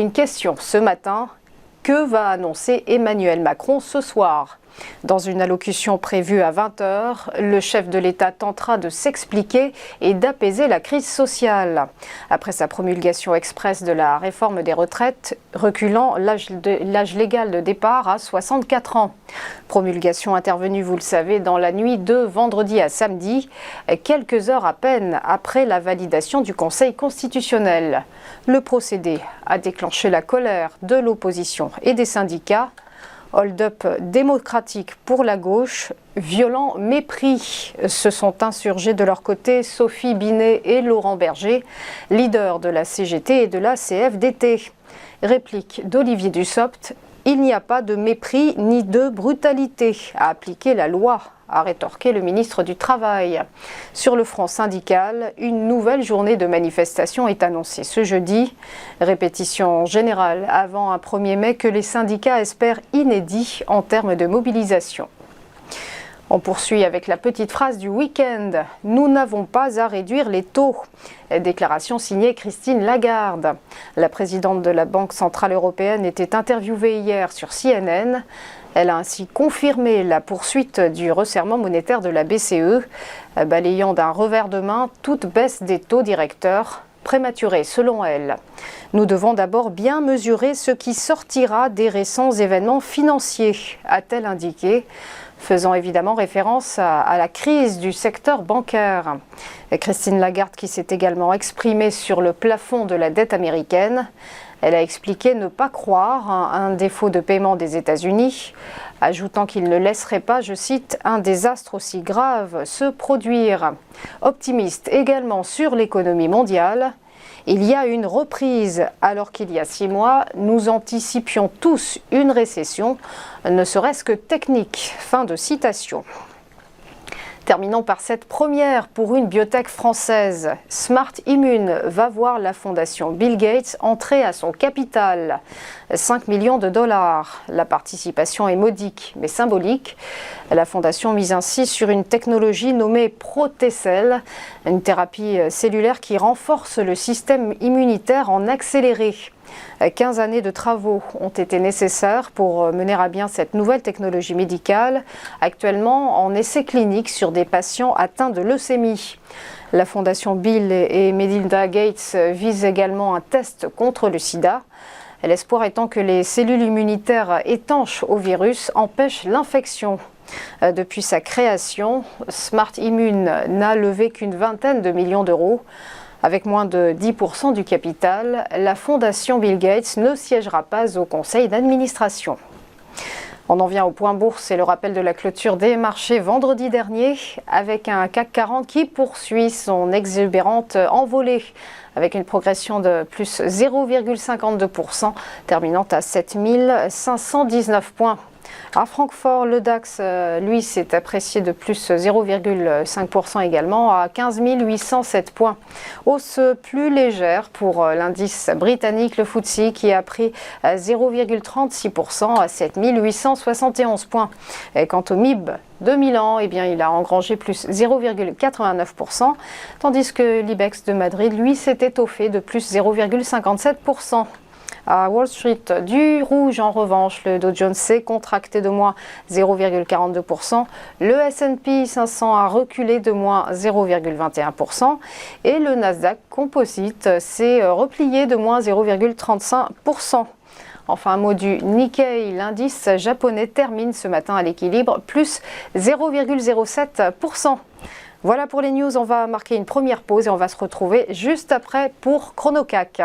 Une question ce matin, que va annoncer Emmanuel Macron ce soir ? Dans une allocution prévue à 20h, le chef de l'État tentera de s'expliquer et d'apaiser la crise sociale. Après sa promulgation express de la réforme des retraites, reculant l'âge légal de départ à 64 ans. Promulgation intervenue, vous le savez, dans la nuit de vendredi à samedi, quelques heures à peine après la validation du Conseil constitutionnel. Le procédé a déclenché la colère de l'opposition et des syndicats. Hold-up démocratique pour la gauche, violent mépris se sont insurgés de leur côté Sophie Binet et Laurent Berger, leaders de la CGT et de la CFDT. Réplique d'Olivier Dussopt, il n'y a pas de mépris ni de brutalité à appliquer la loi, a rétorqué le ministre du Travail. Sur le front syndical, une nouvelle journée de manifestation est annoncée ce jeudi. Répétition générale avant un 1er mai que les syndicats espèrent inédit en termes de mobilisation. On poursuit avec la petite phrase du week-end. Nous n'avons pas à réduire les taux. Déclaration signée Christine Lagarde. La présidente de la Banque centrale européenne était interviewée hier sur CNN. Elle a ainsi confirmé la poursuite du resserrement monétaire de la BCE, balayant d'un revers de main toute baisse des taux directeurs, prématurée selon elle. Nous devons d'abord bien mesurer ce qui sortira des récents événements financiers, a-t-elle indiqué, faisant évidemment référence à la crise du secteur bancaire. Christine Lagarde qui s'est également exprimée sur le plafond de la dette américaine. Elle a expliqué ne pas croire à un défaut de paiement des États-Unis, ajoutant qu'il ne laisserait pas, je cite, un désastre aussi grave se produire. Optimiste également sur l'économie mondiale. Il y a une reprise, alors qu'il y a 6 mois, nous anticipions tous une récession, ne serait-ce que technique. Fin de citation. Terminons par cette première pour une biotech française. Smart Immune va voir la fondation Bill Gates entrer à son capital. 5 millions de dollars. La participation est modique mais symbolique. La fondation mise ainsi sur une technologie nommée Protecell, une thérapie cellulaire qui renforce le système immunitaire en accéléré. 15 années de travaux ont été nécessaires pour mener à bien cette nouvelle technologie médicale, actuellement en essai clinique sur des patients atteints de leucémie. La fondation Bill et Melinda Gates vise également un test contre le sida. L'espoir étant que les cellules immunitaires étanches au virus empêchent l'infection. Depuis sa création, Smart Immune n'a levé qu'une vingtaine de millions d'euros. Avec moins de 10% du capital, la fondation Bill Gates ne siégera pas au conseil d'administration. On en vient au point bourse et le rappel de la clôture des marchés vendredi dernier avec un CAC 40 qui poursuit son exubérante envolée avec une progression de plus 0,52%, terminant à 7519 points. À Francfort, le DAX, lui, s'est apprécié de plus 0,5% également à 15 807 points. Hausse plus légère pour l'indice britannique, le FTSE, qui a pris 0,36% à 7 871 points. Et quant au MIB de Milan, eh bien, il a engrangé plus 0,89%, tandis que l'IBEX de Madrid, lui, s'est étoffé de plus 0,57%. À Wall Street, du rouge en revanche, le Dow Jones s'est contracté de moins 0,42%, le S&P 500 a reculé de moins 0,21% et le Nasdaq Composite s'est replié de moins 0,35%. Enfin, un mot du Nikkei, l'indice japonais termine ce matin à l'équilibre, plus 0,07%. Voilà pour les news, on va marquer une première pause et on va se retrouver juste après pour ChronoCAC.